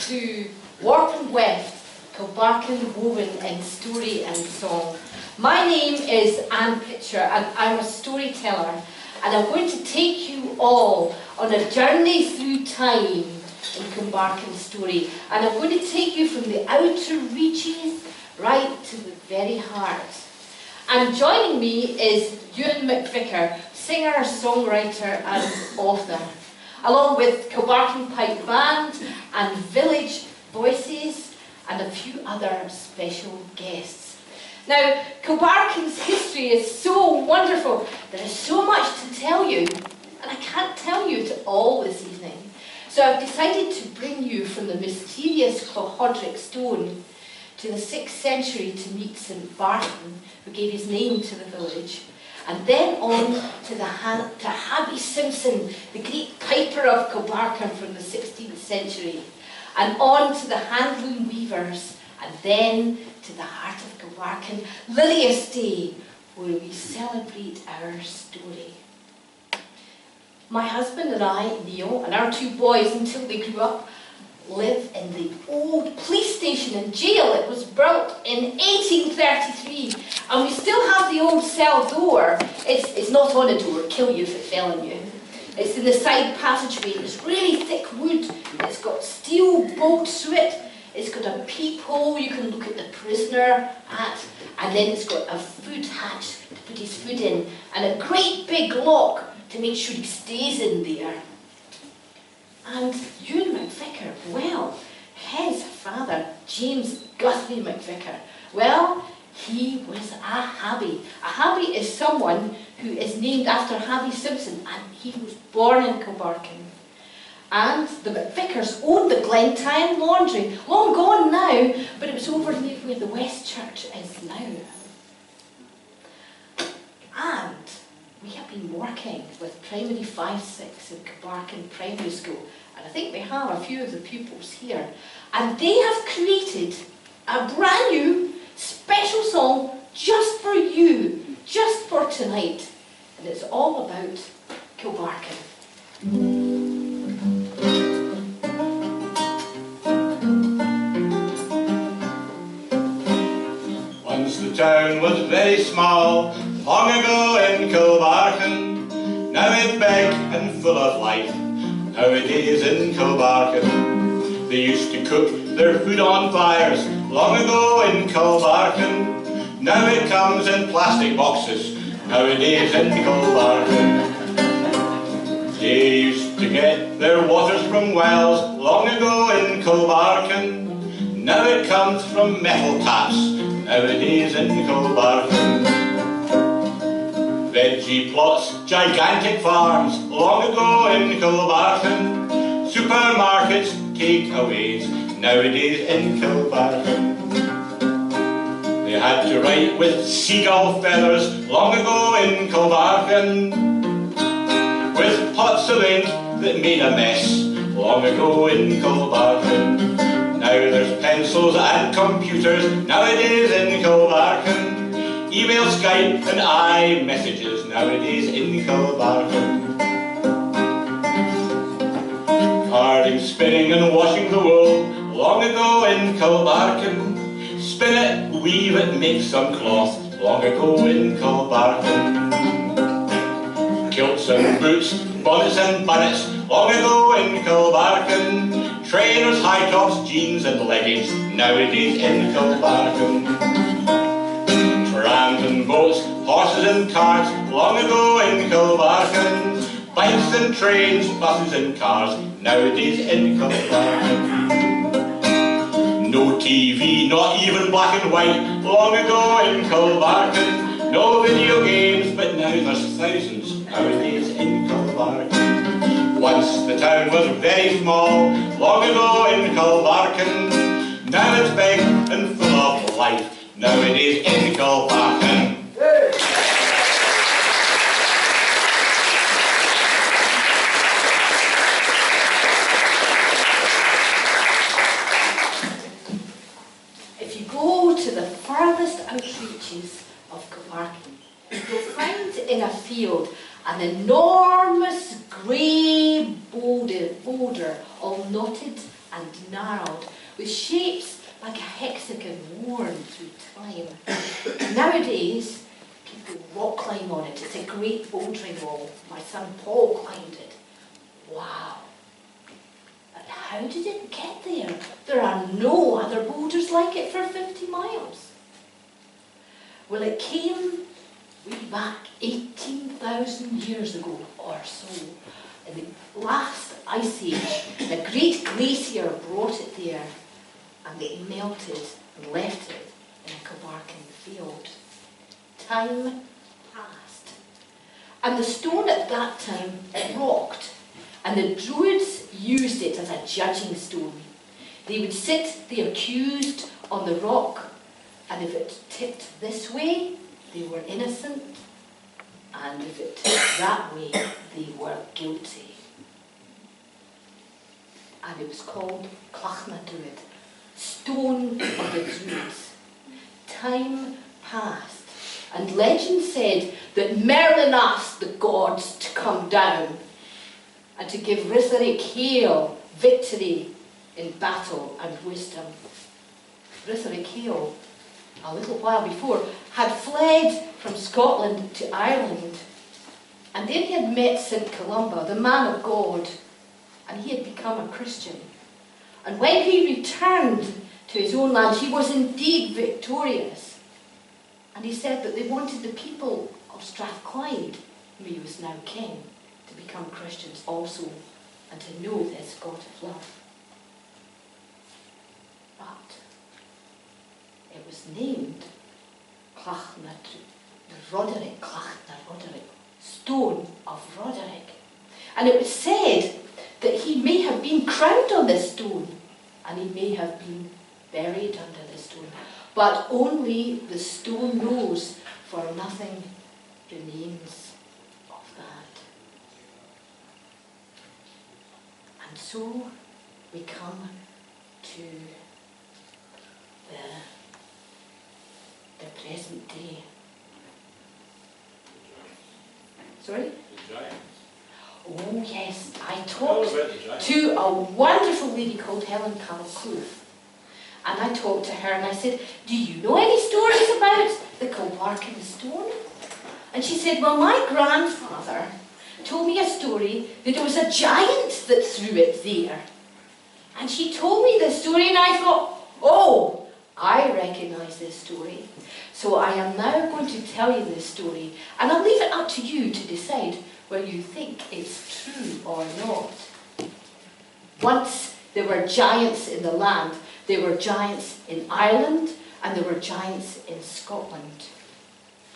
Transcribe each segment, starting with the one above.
to Warp and Weft, Kilbarchan woven in story and song. My name is Anne Pitcher and I'm a storyteller, and I'm going to take you all on a journey through time in Kilbarchan story, and I'm going to take you from the outer reaches right to the very heart. And joining me is Ewan McVicker, singer, songwriter and author, along with Kilbarchan Pipe Band and Village Voices and a few other special guests. Now, Kilbarchan's history is so wonderful. There is so much to tell you, and I can't tell you it all this evening. So I've decided to bring you from the mysterious Clohodric stone to the 6th century to meet St Barton, who gave his name to the village, and then on to Habby Simpson, the great piper of Kilbarchan from the 16th century, and on to the handloom weavers, and then to the heart of Kilbarchan, Lilias Day, where we celebrate our story. My husband and I, Neil, and our 2 boys until they grew up, live in the old police station and jail. It was built in 1833, and we still have the old cell door. It's not on a door, kill you if it fell on you. It's in the side passageway. It's really thick wood. It's got steel bolts through it. It's got a peephole you can look at the prisoner at, and then it's got a food hatch to put his food in, and a great big lock to make sure he stays in there. And Ewan McVicker, well, his father, James Guthrie McVicker, well, he was a Habby. A Habby is someone who is named after Habby Simpson, and he was born in Kilbarchan. And the McVickers owned the Glentine Laundry, long gone now, but it was over near where the West Church is now. And we have been working with Primary 5-6 in Kilbarchan Primary School, and I think we have a few of the pupils here, and they have created a brand new special song just for you, just for tonight, and it's all about Kilbarchan. Once the town was very small, long ago in Kilbarchan. Now it's big and full of life, nowadays in Kilbarchan. They used to cook their food on fires, long ago in Kilbarchan. Now it comes in plastic boxes, nowadays in Kilbarchan. They used to get their waters from wells, long ago in Kilbarchan. Now it comes from metal taps, nowadays in Kilbarchan. Veggie plots, gigantic farms, long ago in Kilbarchan. Supermarkets, takeaways, nowadays in Kilbarchan. They had to write with seagull feathers, long ago in Kilbarchan. With pots of ink that made a mess, long ago in Kilbarchan. Now there's pencils and computers, nowadays in Kilbarchan. Email, Skype and iMessages, nowadays in Kilbarchan. Carding, spinning and washing the wool, long ago in Kilbarchan. Spin it, weave it, make some cloth, long ago in Kilbarchan. Kilts and boots, bonnets and bonnets, long ago in Kilbarchan. Trainers, high tops, jeans and leggings, nowadays in Kilbarchan. Trams and boats, horses and carts, long ago in Kilbarchan. Bikes and trains, buses and cars, nowadays in Kilbarchan. No TV, not even black and white, long ago in Kilbarchan. No video games, but now there's thousands, nowadays in Kilbarchan. Once the town was very small, long ago in Kilbarchan. Now it's big and full of life, nowadays in Kilbarchan. If you go to the furthest outreaches of Kilbarchan, you'll find in a field an enormous grey boulder all knotted and gnarled, with shapes like a hexagon worn through time. Nowadays, people rock climb on it. It's a great bouldering wall. My son Paul climbed it. Wow. But how did it get there? There are no other boulders like it for 50 miles. Well, it came way back 18,000 years ago or so. In the last ice age, a great glacier brought it there, and it melted and left it in a Kilbarchan field. Time passed, and the stone at that time, it rocked, and the Druids used it as a judging stone. They would sit the accused on the rock, and if it tipped this way, they were innocent, and if it tipped that way, they were guilty. And it was called Clachna Druid, Stone of the Druids. Time passed, and legend said that Merlin asked the gods to come down and to give Ritheric Hael victory in battle and wisdom. Ritheric Hael, a little while before, had fled from Scotland to Ireland, and there he had met St. Columba, the man of God, and he had become a Christian. And when he returned to his own land, he was indeed victorious. And he said that they wanted the people of Strathclyde, whom he was now king, to become Christians also, and to know this God of love. But it was named Clachna Roderick, Stone of Roderick. And it was said that he may have been crowned on this stone, and he may have been buried under the stone. But only the stone knows, for nothing remains of that. And so we come to the present day. Sorry? The giants. Oh yes, I talked to a wonderful lady called Helen Clough. And I talked to her and I said, do you know any stories about the Kilbarchan stone? And she said, well, my grandfather told me a story that there was a giant that threw it there. And she told me this story and I thought, oh, I recognise this story. So I am now going to tell you this story, and I'll leave it up to you to decide whether you think it's true or not. Once there were giants in the land. There were giants in Ireland, and there were giants in Scotland.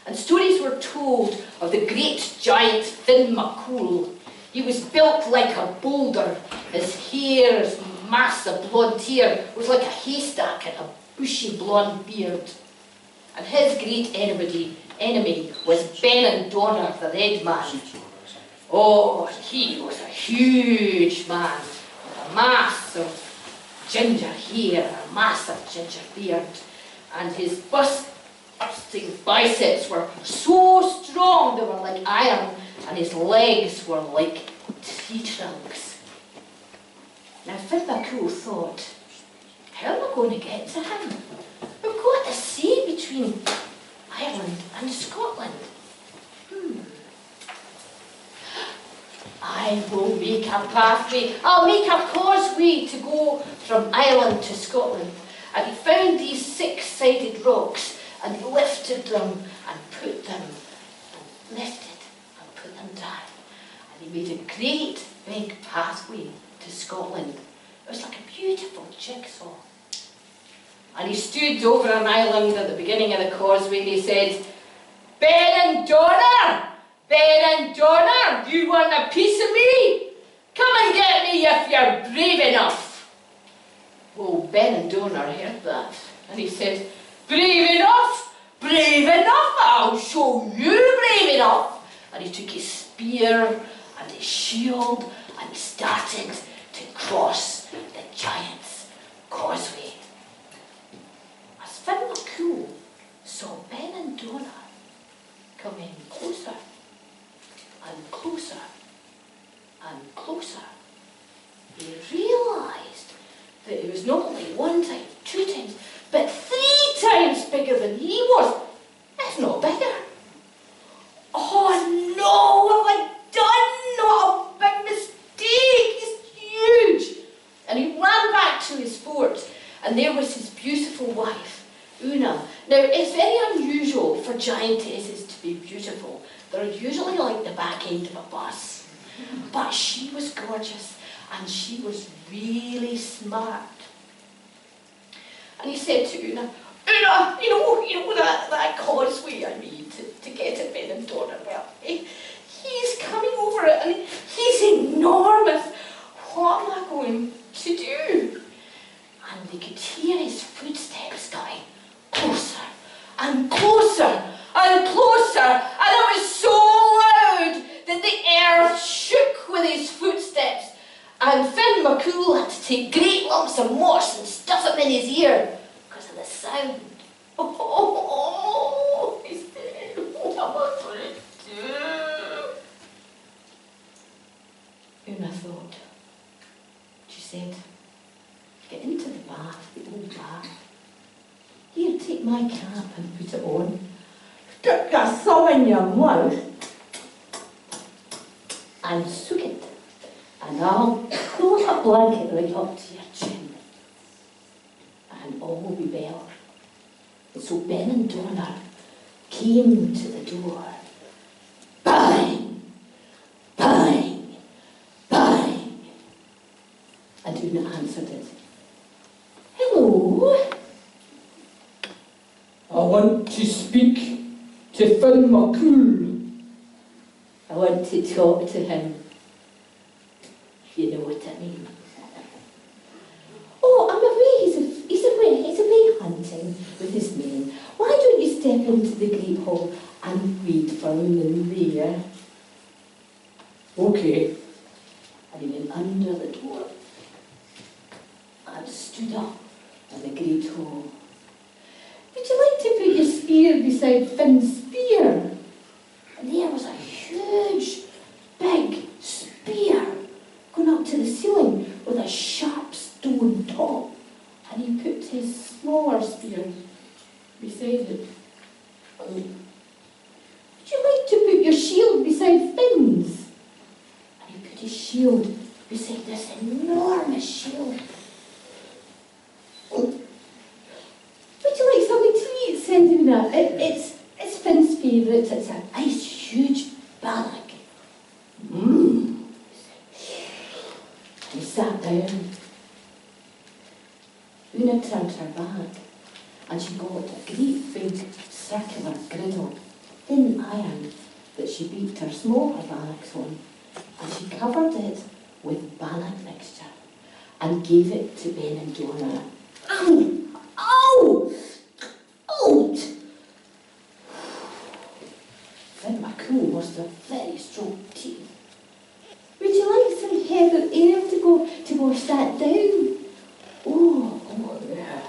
And stories were told of the great giant Finn MacCool. He was built like a boulder. His hair, his mass of blonde hair, was like a haystack and a bushy blonde beard. And his great enemy was Benandonner, the Red Man. Oh, he was a huge man with a mass of ginger hair, a massive ginger beard, and his busting biceps were so strong they were like iron, and his legs were like tree trunks. Now Finn MacCool thought, how am I going to get to him? We've got the sea between Ireland and Scotland. I will make a pathway, I'll make a causeway to go from Ireland to Scotland. And he found these six-sided rocks and he lifted them and put them, and lifted and put them down. And he made a great big pathway to Scotland. It was like a beautiful jigsaw. And he stood over an island at the beginning of the causeway and he said, Benandonner! Benandonner, do you want a piece of me? Come and get me if you're brave enough. Well, Benandonner heard that and he said, brave enough? Brave enough? I'll show you brave enough. And he took his spear and his shield and he started to cross the giant's causeway. As Finn MacCool saw Benandonner coming closer and closer and closer, he realised But it was not only 1 time, 2 times, but 3 times bigger than he was, if not bigger. Oh no, what have I done? What a big mistake! He's huge! And he ran back to his fort, and there was his beautiful wife, Una. Now, it's very unusual for giantesses to be beautiful. They're usually like the back end of a bus. But she was gorgeous, and she was really smart. And he said to Una, Una, you know that causeway I made to get to Ben and Donna? Well, he's coming over it, and he's enormous. What am I going to do? And they could hear his footsteps coming closer and closer and closer, and it was so loud that the earth shook with his footsteps. And Finn McCool had to take great lumps of moss and stuff them in his ear because of the sound. Oh, he said, what am I going to do? Una thought. She said, get into the bath, the old bath. Here, take my cap and put it on. Stick your thumb in your mouth and soak it. And I'll pull a blanket right up to your chin. And all will be well. And so Ben and Donna came to the door. Bang! Bang! Bang! And Una answered it. Hello? I want to speak to Finn McCool. I want to talk to him. You know what I mean. Oh, I'm away. He's away hunting with his men. Why don't you step into the great hall and wait for him in there? Okay. And he went under the door and stood up in the great hall. Would you like to put your spear beside Finn's spear? And there was a huge, big spear going up to the ceiling with a sharp stone top, and he put his smaller spear beside it. Would you like to put your shield beside Finn's? And he put his shield beside this enormous shield. Would you like something to eat, said Una? It's Finn's favourite. It's a nice huge bannock. He sat down. Una turned her back and she got a great big circular griddle, thin iron, that she baked her smaller bannocks on, and she covered it with bannock mixture and gave it to Ben and Donna. Ow! Ow! Out! Finn McCool must have very strong teeth. Would you like some heather air to wash that down? Oh yeah.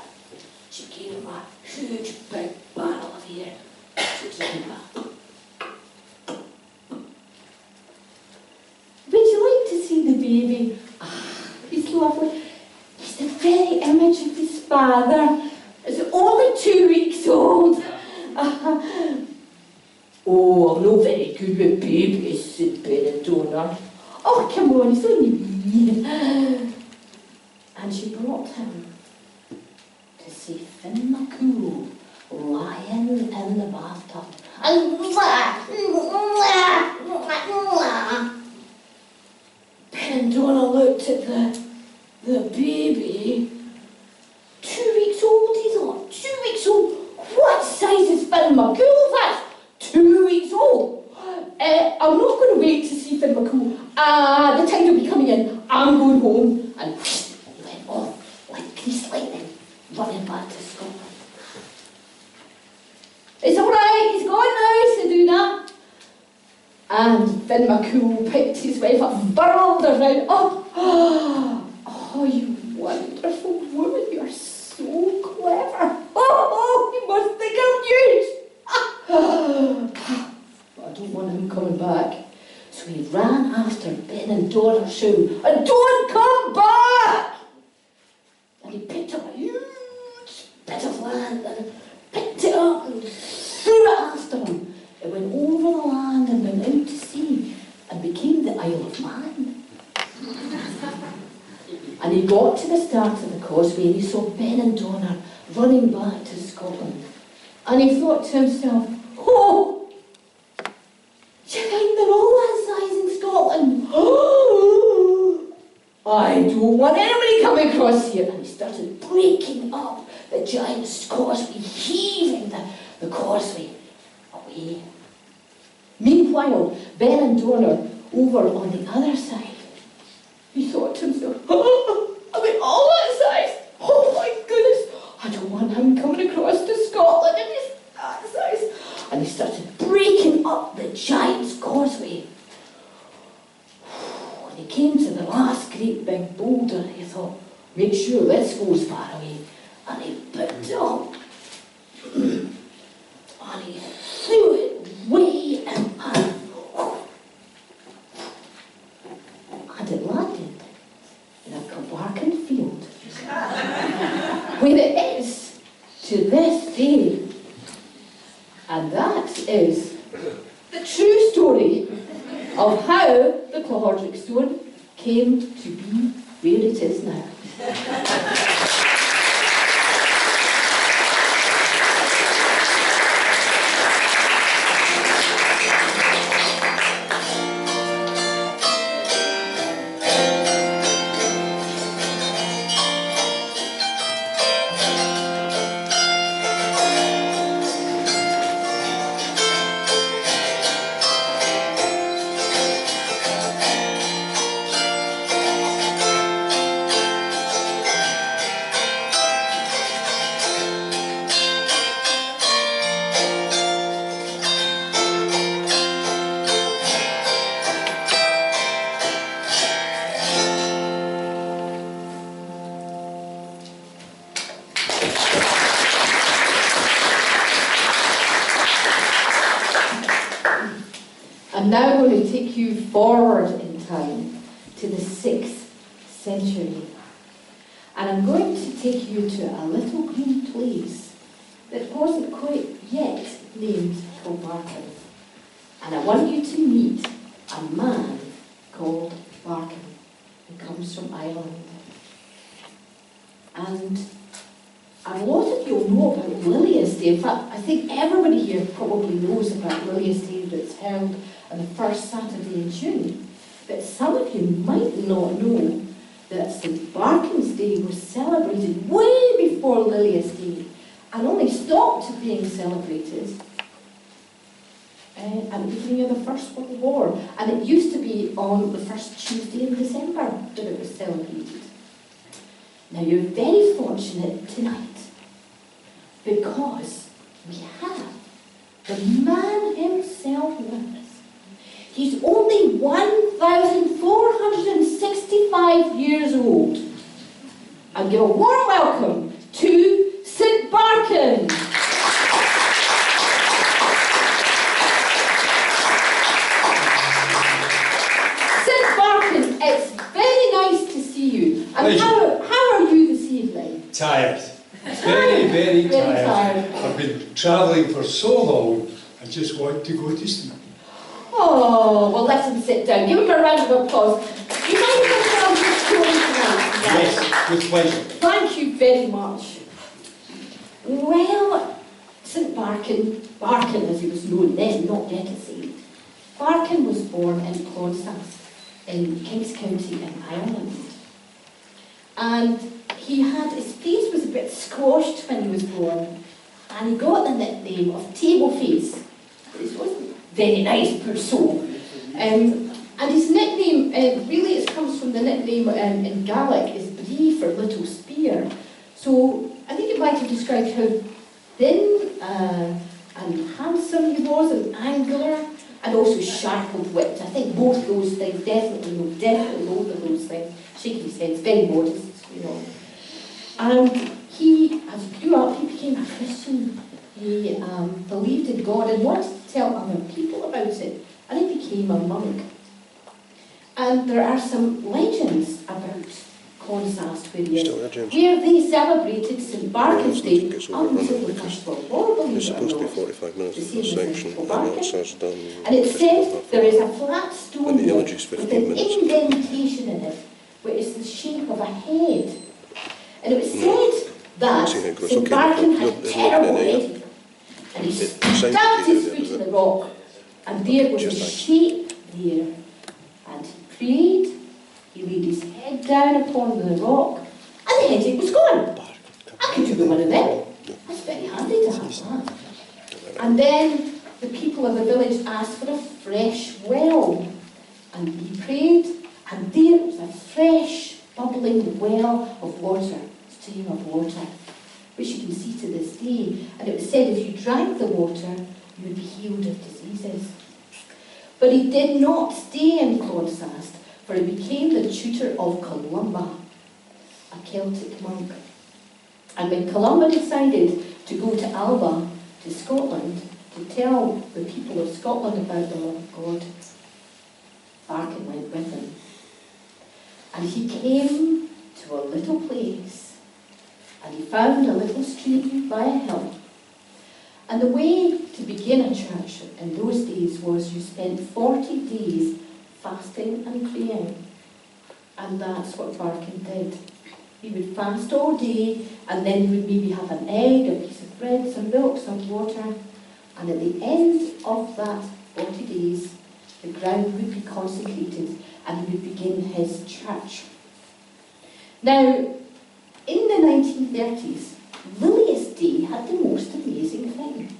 She gave him a huge big barrel of air to drink that. Would you like to see the baby? Ah, he's lovely. He's the very image of his father. It's only 2 weeks old. Oh, I'm not very good with babies, said Ben and Donna. Oh, come on, it's only me. And she brought him to see Finn McCool lying in the bathtub. And Ben and Donna looked at the baby. 2 weeks old, he thought. 2 weeks old? What size is Finn McCool? That's 2 weeks old. I'm not going to wait to see Finn McCool. The tide will be coming in. I'm going home. And whoosh, he went off like greased lightning, running back to Scotland. It's all right, he's gone now, said Una. And Finn McCool picked his wife up and burled her round. Oh, you wonderful woman, you are so clever. You must think I'm huge. But I don't want him coming back. So he ran after Ben and Donna shouting, and don't come back! And he got to the start of the causeway and he saw Ben and Donna running back to Scotland. And he thought to himself, oh, do you think they're all that size in Scotland? Oh, I don't want anybody coming across here. And he started breaking up the giant's causeway, heaving the causeway away. Meanwhile, Ben and Donna over on the other side, he thought to himself, oh, are we all that size? Oh my goodness, I don't want him coming across to Scotland and he's that size. And he started breaking up the giant's causeway. When he came to the last great big boulder, he thought, make sure this goes far away. And he picked it up. And he threw it way in and it landed in a Kilbarchan field, where it is to this day. And that is the true story of how the Clohordrick stone came to be where it is now. I'm now going to take you forward in time to the 6th century. And I'm going to take you to a little green place that wasn't quite yet named Kilbarchan. And I want you to meet a man called Barchan, who comes from Ireland. And a lot of you know about Lilia's Day. In fact, I think everybody here probably knows about Lilia's Day that's held on the first Saturday in June. But some of you might not know that St. Barchan's Day was celebrated way before Lilia's Day and only stopped being celebrated at the beginning of the First World War. And it used to be on the first Tuesday in December that it was celebrated. Now you're very fortunate tonight because we have the man himself with us. He's only 1,465 years old. And give a warm welcome to St. Barchan. St. Barchan, it's very nice to see you. And how are you this evening? Tired. Very tired. I've been travelling for so long, I just want to go to sleep. Oh, well, let him sit down. Give him a round of applause. You mind if I tell your story tonight? Yes, with pleasure. Thank you very much. Well, St. Barchan as he was known then, not yet saved. Barchan was born in Clonsas in Kings County in Ireland. And his face was a bit squashed when he was born. And he got the nickname of Table Face. This wasn't very nice, poor soul. And his nickname, really it comes from the nickname in Gaelic, is Brie for little spear. So I think it might have described how thin and handsome he was, and angular, and also sharp-witted. I think both those things, definitely both of those things. Shaking his head, very modest, you know. And he, as he grew up, he became a Christian. He believed in God and wanted to tell other people about it, and he became a monk. And there are some legends about Clonsas where they celebrated St. Barchan's Day up until the First World War. It's supposed to be 45 minutes in this section, and that's us done. And it says there is a flat stone And the elegy's with 15 an minutes. indentation in it, which is the shape of a head. head. And it was said that St. Barkin had a terrible headache, and he stabbed his foot in the rock, and there was a shape there. And he prayed, he laid his head down upon the rock, and the headache was gone. I could do one of them. That's very handy to have that. And then the people of the village asked for a fresh well. And he prayed, and there was a fresh, bubbling well of water, stream of water, which you can see to this day. And it was said if you drank the water, you would be healed of diseases. But he did not stay in Clonsast, for he became the tutor of Columba, a Celtic monk. And when Columba decided to go to Alba, to Scotland, to tell the people of Scotland about the love of God, Barkin went with him. And he came to a little place, and he found a little stream by a hill. And the way to begin a church in those days was you spent 40 days fasting and praying. And that's what Barkin did. He would fast all day, and then he would maybe have an egg, a piece of bread, some milk, some water. And at the end of that 40 days, the ground would be consecrated, and he would begin his church. Now, in the 1930s, Lilias Day had the most amazing thing.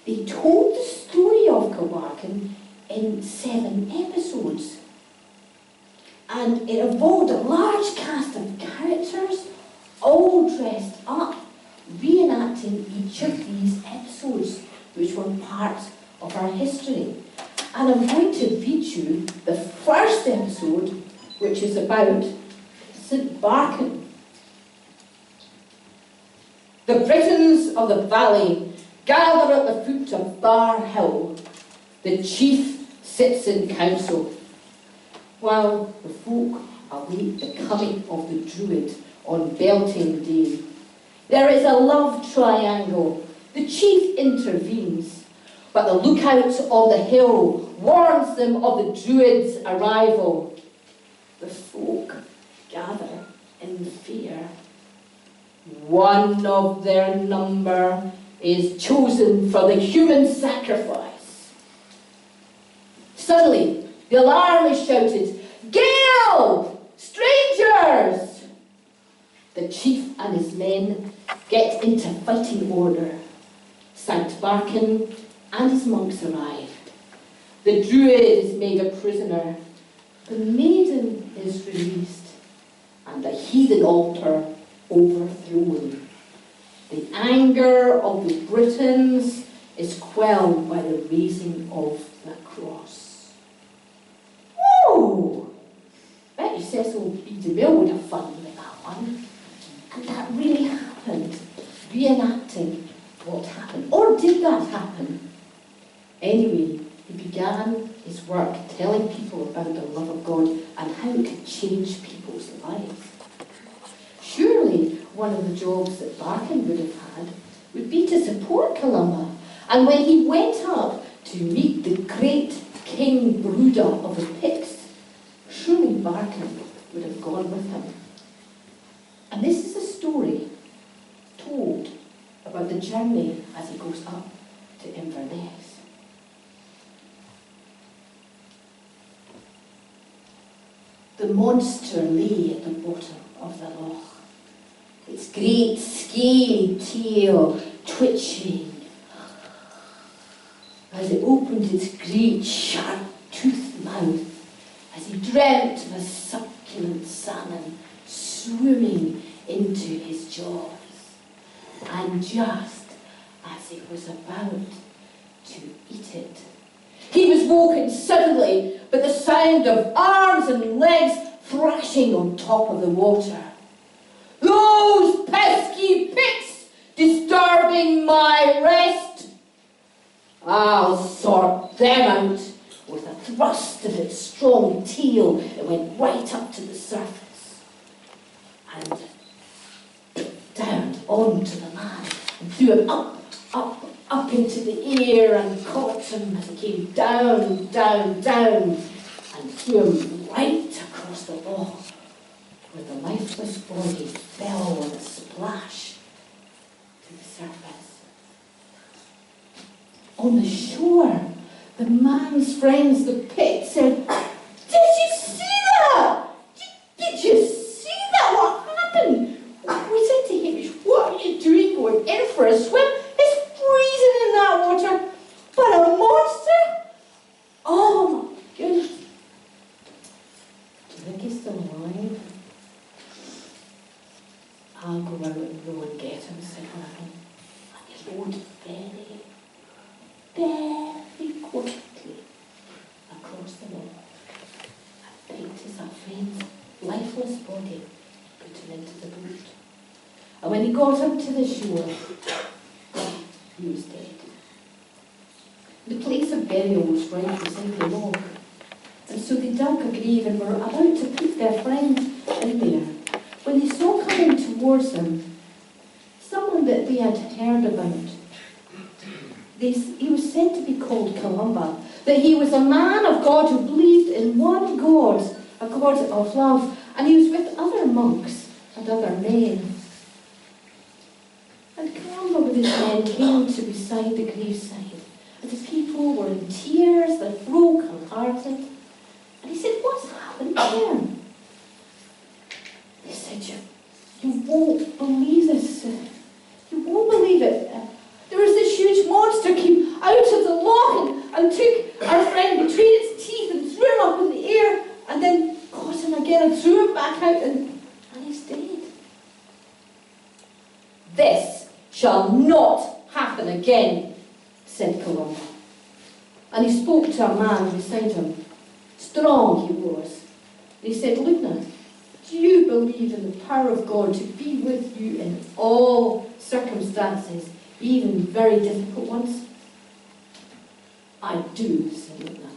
They told the story of Kilbarchan in 7 episodes. And it involved a large cast of characters, all dressed up, reenacting each of these episodes, which were part of our history. And I'm going to read you the first episode, which is about St. Barkin. The Britons of the valley gather at the foot of Bar Hill. The chief sits in council, while the folk await the coming of the Druid on Belting Day. There is a love triangle. The chief intervenes, but the lookout on the hill warns them of the Druid's arrival. The folk gather in fear. One of their number is chosen for the human sacrifice. Suddenly, the alarm is shouted, "Gale! Strangers!" The chief and his men get into fighting order. St. Barkin and his monks arrive. The Druid is made a prisoner. The maiden is released, and the heathen altar overthrown. The anger of the Britons is quelled by the raising of the cross. Whoa! Bet you Cecil B. DeMille would have fun with that one. And that really happened, reenacting what happened. Or did that happen? Anyway, he began his work telling people about the love of God and how it could change people's lives. Surely one of the jobs that Barkin would have had would be to support Columba. And when he went up to meet the great King Bruda of the Picts, surely Barkin would have gone with him. And this is a story told about the journey as he goes up to Inverness. The monster lay at the bottom of the loch, its great scaly tail twitching as it opened its great sharp-toothed mouth, as he dreamt of a succulent salmon swimming into his jaws. And just as he was about to eat it, he was woken suddenly by the sound of arms and legs thrashing on top of the water. "Those pesky Picts disturbing my rest! I'll sort them out." With a thrust of its strong tail, it went right up to the surface and down onto the man and threw him up into the air and caught him as he came down, down, down, and threw him right across the loch where the lifeless body fell with a splash to the surface. On the shore, the man's friends, the pit, said, "Did you see that? Did you see that? What happened?" We said to Hamish, "What are you doing going in for a swim? It's freezing in that water. But a monster? Oh my goodness. Do you think he's still alive?" "I'll go out and row and get him," said Ryan. And he rowed very, very quickly across the water and picked his friend's lifeless body, put him into the boat. And when he got up to the shore, he was dead. The place of burial was right beside the log, and so they dug a grave and were about to put their friend in there, when they saw coming towards them someone that they had heard about. He was said to be called Columba, that he was a man of God who believed in one God, a God of love, and he was with other monks and other men. And Columba with his men came to beside the graveside, and the people were in tears, they're broken-hearted. And he said, "What's happened here?" They said, you won't believe this. You won't believe it. There was this huge monster came out of the loch and took our friend between its teeth and threw him up in the air, and then caught him again and threw him back out, and he's dead. "This shall not happen again," said Columba. And he spoke to a man beside him. Strong he was. And he said, "Luna, do you believe in the power of God to be with you in all circumstances, even very difficult ones?" "I do," said Luna.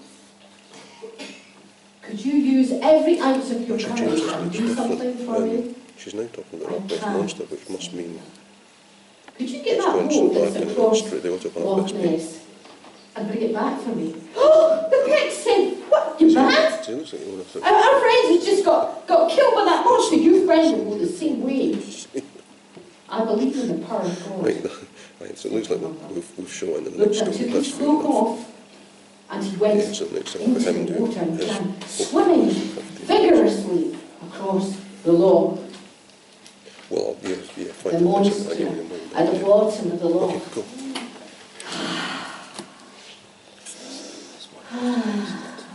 "Could you use every ounce of your courage and do something for me?" She's now talking about that monster, which must mean "Could you get it's that going boat so that's back and across straight the water Loch back. Ness and bring it back for me?" "Oh!" the pig said, "What, you mad? It looks like you want to Our friend has just got killed by that monster. Your friend will go the same way." "I believe in the power of God." Right, so it looks like we've shown in the Look, next I took story. his That's fair cloak enough. off, and he went Yeah, so next time into for him the to water and his began swimming 50. vigorously across the loch. Well, yeah, The fine. I monster give you a mind. at the bottom of the loch. Okay, cool.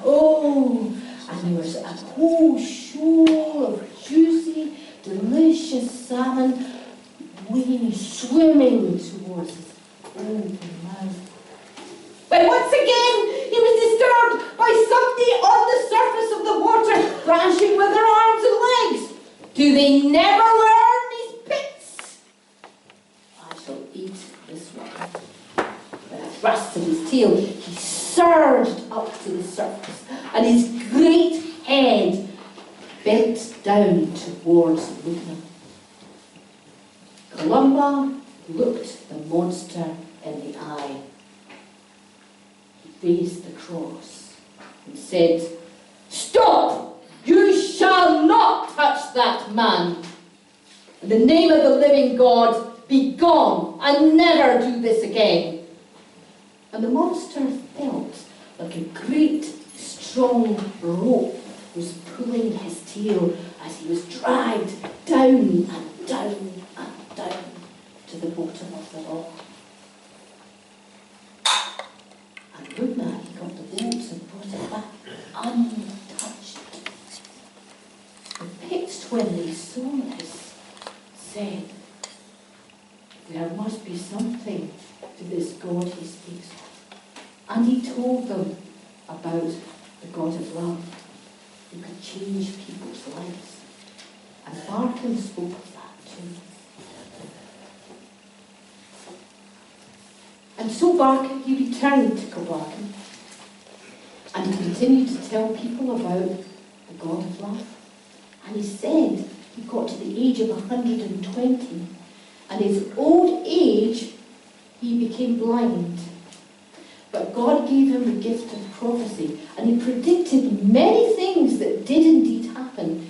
Oh, and there was a whole shoal of juicy, delicious salmon swimming towards his open mouth. But once again, he was disturbed by somebody on the surface of the water, thrashing with their arms and legs. "Do they never learn, these pits? I shall eat this one." With a thrust of his tail, he surged up to the surface, and his great head bent down towards Luna. Columba looked the monster in the eye. He raised the cross and said, "Stop! You shall not touch that man. In the name of the living God, be gone and never do this again." And the monster felt like a great, strong rope was pulling his tail as he was dragged down and down and down to the bottom of the loch. And Luna, he got the boat and brought it back untouched. The Picts, when they saw this, said, "There must be something to this God he speaks of." And he told them about the God of love who could change people's lives. And Barkin spoke of that too. And so Barkin, he returned to Kilbarchan, and he continued to tell people about the God of love. And he said he got to the age of 120, and his old age he became blind. But God gave him the gift of prophecy, and he predicted many things that did indeed happen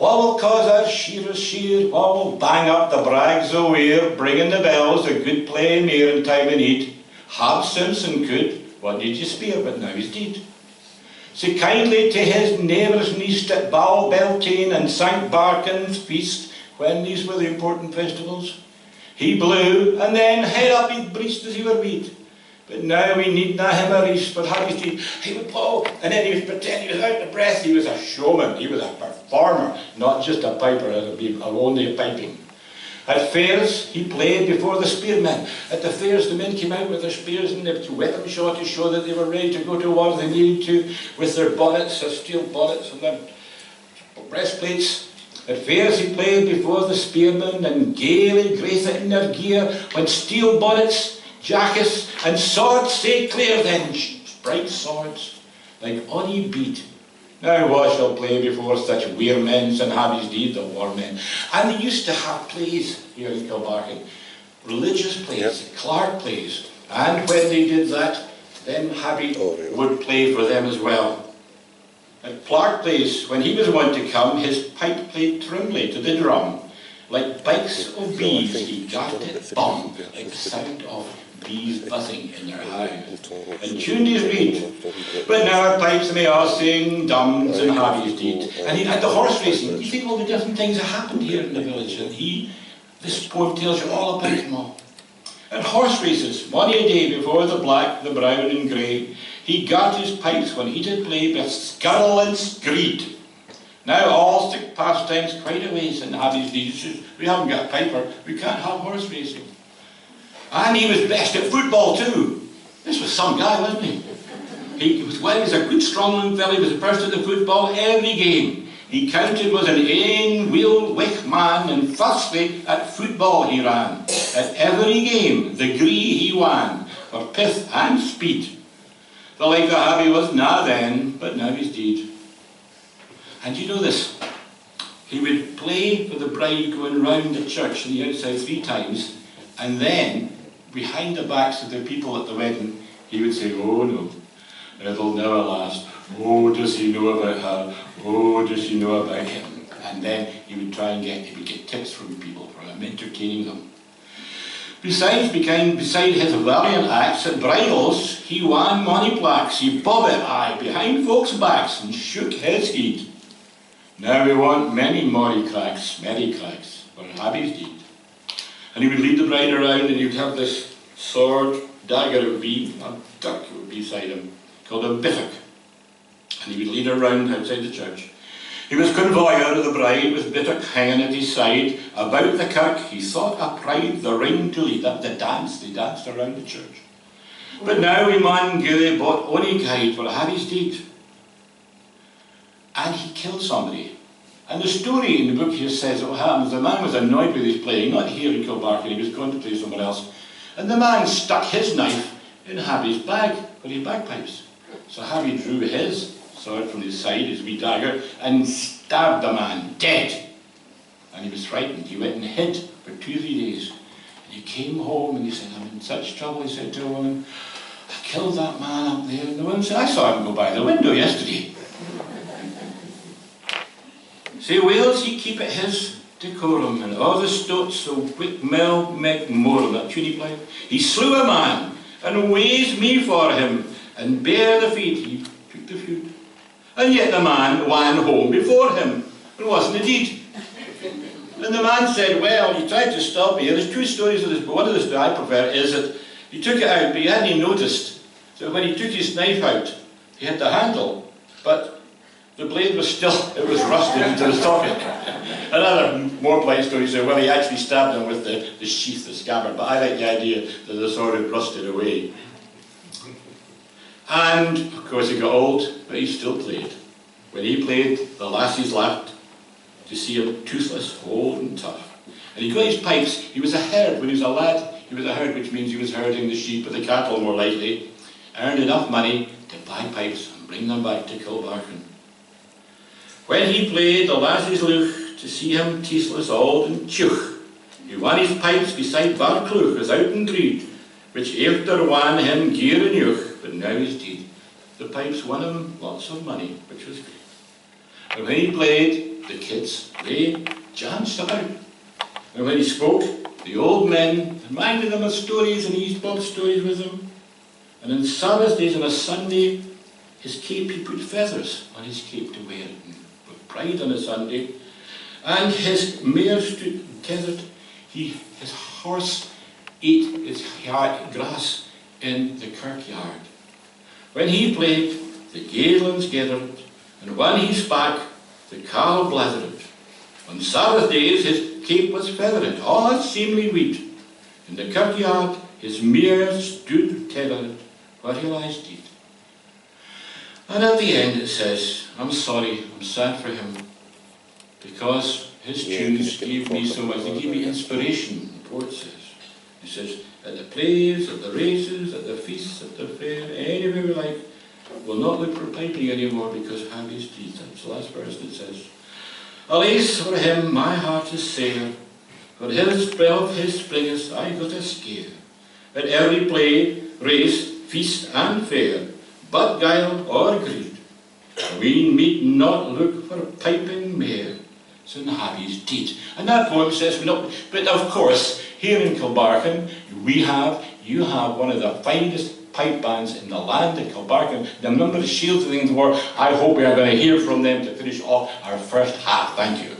What will cause our shearers shear? What will bang up the brags o' weir, bringing the bells, a good play mere in time of need? Hab Simpson could, what did you spear, but now he's dead. So kindly to his neighbours neist at Beltane and St. Barkin's feast, when these were the important festivals, he blew, and then head up he'd breast as he were weed. But now we need na him a reese, for Harry's deed. He would blow, and then he would pretend he was out of breath. He was a showman, he was a performer, not just a piper, only a piping. At fairs, he played before the spearmen. At the fairs, the men came out with their spears and their weapon shot to show that they were ready to go to war. They needed to, with their bonnets, their steel bonnets and their breastplates. At fairs, he played before the spearmen, and gaily graced in their gear, when steel bonnets, jackets, and swords say clear then, bright swords, like ony beat. Now wha shall play before such weir men and have his deed, the war men? And they used to have plays here in Kilbarchan, religious plays, Clark plays, and when they did that, then Habby would play for them as well. At Clark plays, when he was wont to come, his pipe played trimly to the drum, like bikes of bees he got it bum, like the sound of bees buzzing in their hives, and tuned his reed. But now our pipes may all sing dums and Harry's deed. And he had the horse racing. You think all the different things that happened here in the village, and this poem tells you all about them all. And horse races, mony a day before the black, the brown and grey, he got his pipes when he did play with scuttle and screed. Now all stick pastimes quite a ways in Harry's deed. He says, we haven't got a piper, we can't have horse racing. And he was best at football too. This was some guy, wasn't he? He was a good strong fellow. He was the first at the football every game. He counted was an ain-wheel wick man, and firstly at football he ran. At every game the gree he won, for pith and speed. The like of Harry was na then, but now he's deed. And you know this, he would play for the bride going round the church on the outside 3 times, and then, behind the backs of the people at the wedding, he would say, oh no, it'll never last. Oh, does he know about her? Oh, does he know about him? And then he would get tips from people for him, entertaining them. Besides his valiant acts at bridals, he won money plaques. He bobbed behind folks' backs and shook his head. Now we want many merry cracks, for Habby's deed. And he would lead the bride around, and he would have this sword, dagger it would be, a duck it would be beside him, called a bittock. And he would lead her around outside the church. He was convoyer of the bride, with bittock hanging at his side. About the kirk he thought a pride the ring to lead up the dance. They danced around the church. But now we man gilly bought ony guide for Harry's deed. And he killed somebody. And the story in the book here says what happens. The man was annoyed with his playing, not here in Kilbarchan, he was going to play somewhere else. And the man stuck his knife in Harry's bag, for his bagpipes. So Harry drew his sword from his side, his wee dagger, and stabbed the man dead. And he was frightened. He went and hid for 2 or 3 days. And he came home and he said, I'm in such trouble, he said to a woman, I killed that man up there. And the woman said, I saw him go by the window yesterday. Say, Wales, he keep it his decorum, and all the stoats so quick mel make more that tuny play. He slew a man, and ways me for him, and bare the feet, he took the feud. And yet the man wan home before him, and wasn't a deed. And the man said, well, he tried to stop me. There's 2 stories of this, but one of the stories I prefer is that he took it out, but he hadn't noticed. So when he took his knife out, he had the handle, but the blade was still, it was rusted into the socket. Another more polite story said, well, he actually stabbed him with the sheath, the scabbard, but I like the idea that the sword had rusted away. And, of course, he got old, but he still played. When he played, the lassies laughed to see him toothless, old and tough. And he got his pipes. He was a herd. When he was a lad, he was a herd, which means he was herding the sheep or the cattle more likely, earned enough money to buy pipes and bring them back to Kilbarchan. When he played, the lassies looked to see him teethless, old and cheuch. He won his pipes beside Barcluch, without and greed, which after won him gear and youch, but now he's dead. The pipes won him lots of money, which was great. And when he played, the kids, they danced about. And when he spoke, the old men reminded them of stories, and he used to tell stories with them. And on Saturdays and a Sunday, his cape, he put feathers on his cape to wear it with pride on a Sunday. And his mare stood tethered. His horse ate his grass in the kirkyard. When he played, the gairlands gathered, and when he spak, the cow blathered. On Saturdays his cape was feathered, all seemly wheat. In the kirkyard his mare stood tethered, where he lies dead. And at the end it says, I'm sorry, I'm sad for him, because his tunes gave me so much, they gave me inspiration, the poet says. He says, at the plays, at the races, at the feasts, at the fair, anywhere we like, we'll not look for piping anymore because Harry's deed. That's the last verse that says, alas, for him my heart is sair, for his springers I got a scare. At every play, race, feast and fair, but guile or greed, we need not look for piping mare, in Harry's deed. And that poem says, no, but of course, here in Kilbarchan, you have one of the finest pipe bands in the land of Kilbarchan. The number of shields and things were, I hope we are going to hear from them to finish off our first half. Thank you.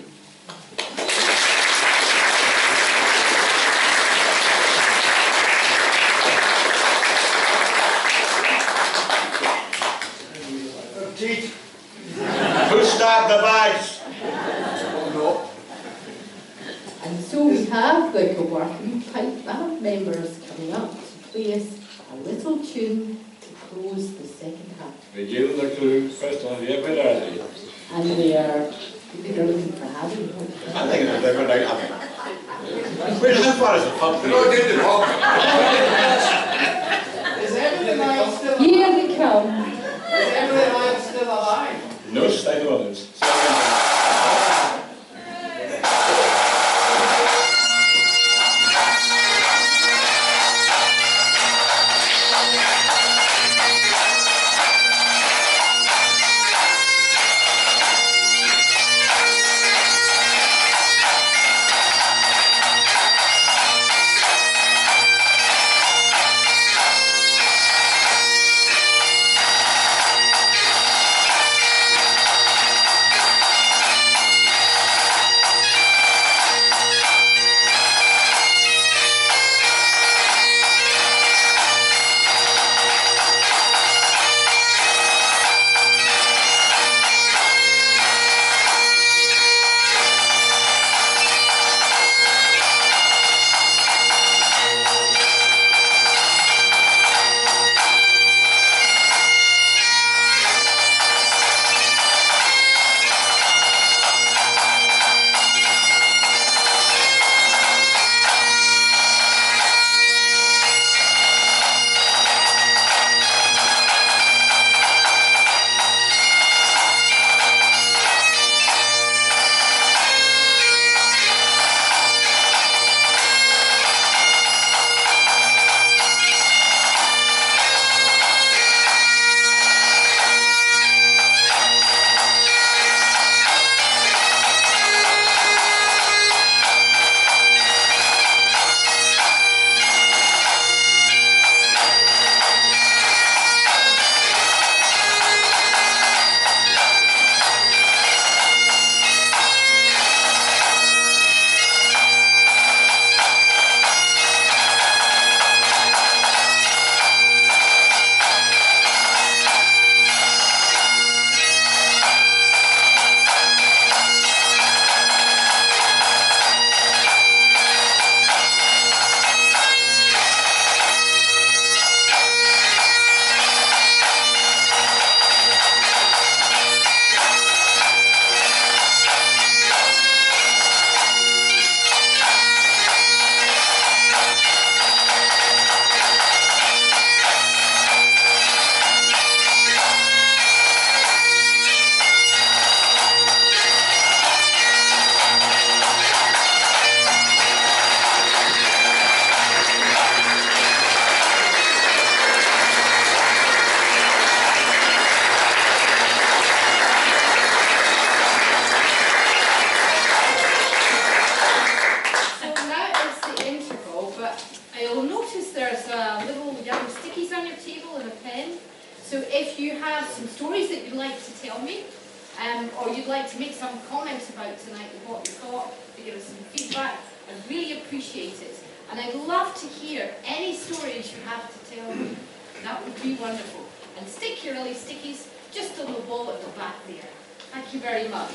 Who stabbed the bags? And so we have the Kilbarchan Pipe Band members coming up to play us a little tune to close the second half. We gave them the clue, first one, yeah, where are they? And they're looking for Harry. I think they're going to have it. Where, how far is the pub? Is Emily Miles still alive? Here they come. Is Emily Miles still alive? No, stay the others. you'll notice there's little young stickies on your table and a pen. So if you have some stories that you'd like to tell me, or you'd like to make some comments about tonight and what you thought, to give us some feedback, I'd really appreciate it. And I'd love to hear any stories you have to tell me. That would be wonderful. And stick your little stickies just on the wall at the back there. Thank you very much.